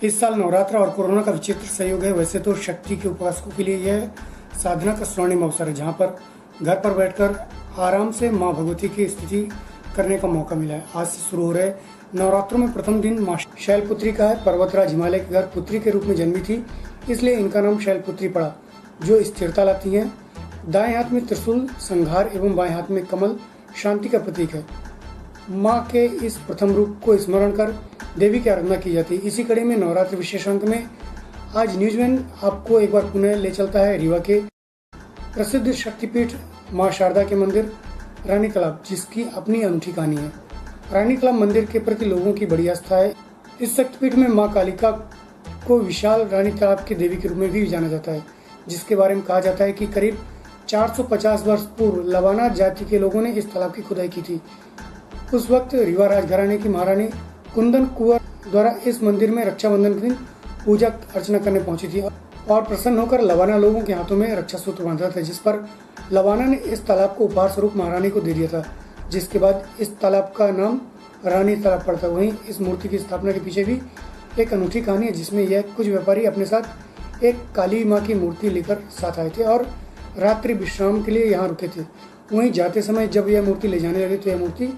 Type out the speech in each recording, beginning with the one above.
इस साल नवरात्र और कोरोना का विचित्र संयोग है। वैसे तो शक्ति के उपासकों के लिए यह साधना का स्वर्णिम अवसर है, जहां पर घर पर बैठकर आराम से मां भगवती की स्तुति करने का मौका मिला है। आज से शुरू हो रहे नवरात्रों में प्रथम दिन मां शैलपुत्री का है। पर्वतराज हिमालय के घर पुत्री के रूप में जन्मी थी, इसलिए इनका नाम शैलपुत्री पड़ा, जो स्थिरता लाती है। दाएं हाथ में त्रिशूल संहार एवं बाएं हाथ में कमल शांति का प्रतीक है। मां के इस प्रथम रूप को स्मरण कर देवी की आराधना की जाती है। इसी कड़ी में नवरात्रि विशेषांक में आज न्यूज़मैन आपको एक बार पुनः ले चलता है रीवा के प्रसिद्ध शक्तिपीठ मां शारदा के मंदिर रानी तालाब, जिसकी अपनी अनूठी कहानी है। रानी तालाब मंदिर के प्रति लोगों की बड़ी आस्था है। इस शक्तिपीठ में मां कालिका को विशाल रानी तालाब की देवी के रूप में भी जाना जाता है, जिसके बारे में कहा जाता है कि करीब 450 वर्ष पूर्व लवाना जाति के लोगों ने इस तालाब की खुदाई की थी। उस वक्त रीवा राजघराने की महारानी कुंदन कुंवर द्वारा इस मंदिर में रक्षाबंधन के दिन पूजा अर्चना करने पहुंची थी और प्रसन्न होकर लवाना लोगों के हाथों में रक्षा सूत्र बांधा था, जिस पर लवाना ने इस तालाब को उपहार स्वरूप महारानी को दे दिया था, जिसके बाद इस तालाब का नाम रानी तालाब पड़ता। वहीं इस मूर्ति की स्थापना के पीछे भी एक अनूठी कहानी है, जिसमें यह कुछ व्यापारी अपने साथ एक काली माँ की मूर्ति लेकर साथ आए थे और रात्रि विश्राम के लिए यहाँ रुके थे। वहीं जाते समय जब यह मूर्ति ले जाने लगे तो यह मूर्ति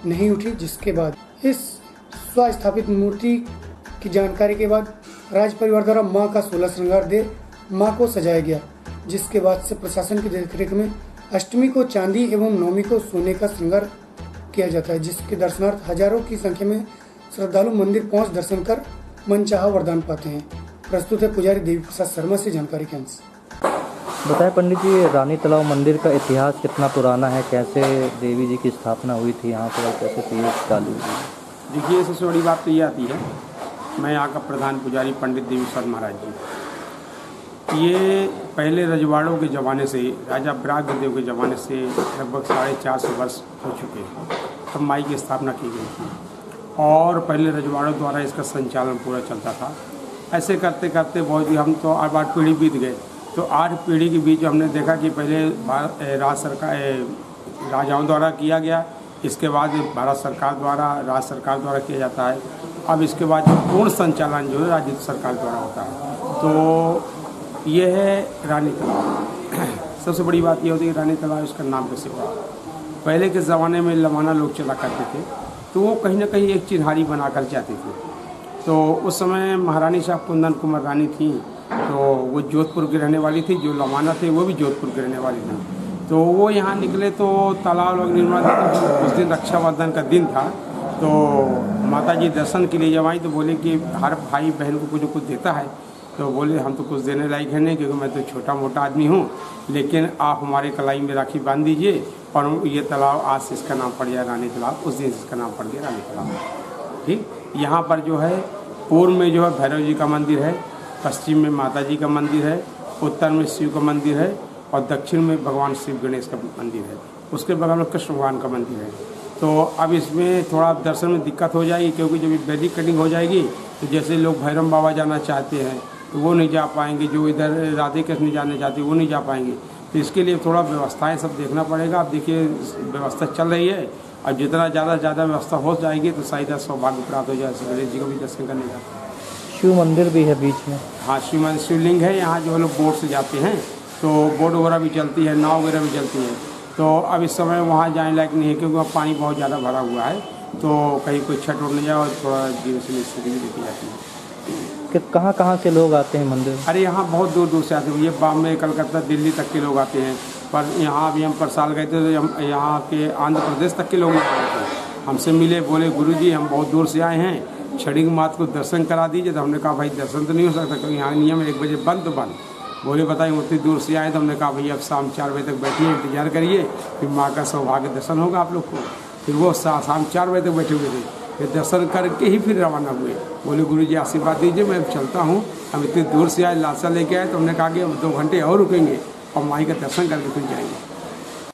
नहीं उठी, जिसके बाद इस स्वस्थापित मूर्ति की जानकारी के बाद राज परिवार द्वारा मां का 16 श्रृंगार दे मां को सजाया गया, जिसके बाद से प्रशासन की देखरेख में अष्टमी को चांदी एवं नवमी को सोने का श्रृंगार किया जाता है, जिसके दर्शनार्थ हजारों की संख्या में श्रद्धालु मंदिर पहुंच दर्शन कर मनचाहा वरदान पाते हैं। प्रस्तुत है पुजारी देवी प्रसाद शर्मा से जानकारी के अंश। बताएं पंडित जी, रानी तालाब मंदिर का इतिहास कितना पुराना है, कैसे देवी जी की स्थापना हुई थी यहाँ पर, कैसे चीज़ें चालू हुई? देखिए, सबसे बड़ी बात तो ये आती है, मैं यहाँ का प्रधान पुजारी पंडित देवी प्रसाद महाराज जी। ये पहले रजवाड़ों के ज़माने से, राजा ब्राह्मदेव के ज़माने से लगभग 450 वर्ष हो चुके हैं, तब माई की स्थापना की गई थी और पहले रजवाड़ों द्वारा इसका संचालन पूरा चलता था। ऐसे करते करते बहुत ही हम तो 8 पीढ़ी बीत गए, तो 8 पीढ़ी के बीच हमने देखा कि पहले राजाओं द्वारा किया गया, इसके बाद भारत सरकार द्वारा, राज्य सरकार द्वारा किया जाता है। अब इसके बाद पूर्ण संचालन जो है राज्य सरकार द्वारा होता है। तो ये है रानी तालाब। सबसे बड़ी बात ये होती है कि रानी तालाब इसका नाम कैसे पड़ा। पहले के ज़माने में लवाना लोग चला करते थे, तो वो कहीं ना कहीं एक चिन्हारी बना कर जाते थे। तो उस समय महारानी साहब कुंदन कुंवर रानी थी, तो वो जोधपुर की रहने वाली थी। जो लवाना थे वो भी जोधपुर के रहने वाली थी। तो वो यहाँ निकले तो तालाब लोग निर्माण, उस दिन रक्षाबंधन का दिन था, तो माता जी दर्शन के लिए जब आई तो बोले कि हर भाई बहन को कुछ न कुछ देता है। तो बोले हम तो कुछ देने लायक है नहीं, क्योंकि मैं तो छोटा मोटा आदमी हूँ, लेकिन आप हमारे कलाई में राखी बांध दीजिए और ये तालाब आज से इसका नाम पड़ जाए रानी तालाब। उस दिन से इसका नाम पड़ गया रानी तालाब। ठीक, यहाँ पर जो है पूर्व में जो है भैरव जी का मंदिर है, पश्चिम में माता जी का मंदिर है, उत्तर में शिव का मंदिर है और दक्षिण में भगवान शिव गणेश का मंदिर है। उसके बगल में कृष्ण भगवान का मंदिर है। तो अब इसमें थोड़ा दर्शन में दिक्कत हो जाएगी, क्योंकि जब वैदिक कटिंग हो जाएगी तो जैसे लोग भैरव बाबा जाना चाहते हैं तो वो नहीं जा पाएंगे, जो इधर राधे कृष्ण जाने चाहते हैं वो नहीं जा पाएंगे। तो इसके लिए थोड़ा व्यवस्थाएँ सब देखना पड़ेगा। अब देखिए व्यवस्था चल रही है, और जितना ज़्यादा व्यवस्था हो जाएगी तो शायद सौभाग्य प्राप्त हो जाए गणेश जी को भी दर्शन करने का। शिव मंदिर भी है बीच में? हाँ, शिवलिंग है। यहाँ जो लोग बोट से जाते हैं तो बोट वगैरह भी चलती है, नाव वगैरह भी चलती है। तो अब इस समय वहाँ जाने लायक नहीं है, क्योंकि वहाँ पानी बहुत ज़्यादा भरा हुआ है, तो कहीं कोई छठ उड़ नहीं जाए और थोड़ा जीवन से स्थिति भी देखी जाती है। कि कहाँ से लोग आते हैं मंदिर? अरे यहाँ बहुत दूर दूर से आते हैं, ये बॉम्बे, कलकत्ता, दिल्ली तक के लोग आते हैं। पर यहाँ अभी हम पर साल गए थे तो हम यहाँ के आंध्र प्रदेश तक के लोग आए थे, हमसे मिले, बोले गुरुजी हम बहुत दूर से आए हैं, छड़ी मात को दर्शन करा दीजिए। तो हमने कहा भाई दर्शन तो नहीं हो सकता, क्योंकि यहाँ नियम 1 बजे बंद तो बंद। बोले बताइए उतनी दूर से आए, तो हमने कहा भैया अब शाम 4 बजे तक बैठिए, इंतजार करिए, फिर माँ का सौभाग्य दर्शन होगा आप लोग को। फिर वो शाम 4 बजे तक बैठे हुए थे, फिर दर्शन करके ही फिर रवाना हुए। बोले गुरुजी आशीर्वाद दीजिए, मैं चलता हूँ, हम इतनी दूर से आए, लाशा लेके आए। तो हमने कहा कि अब 2 घंटे और रुकेंगे और माई का दर्शन करके फिर जाएंगे।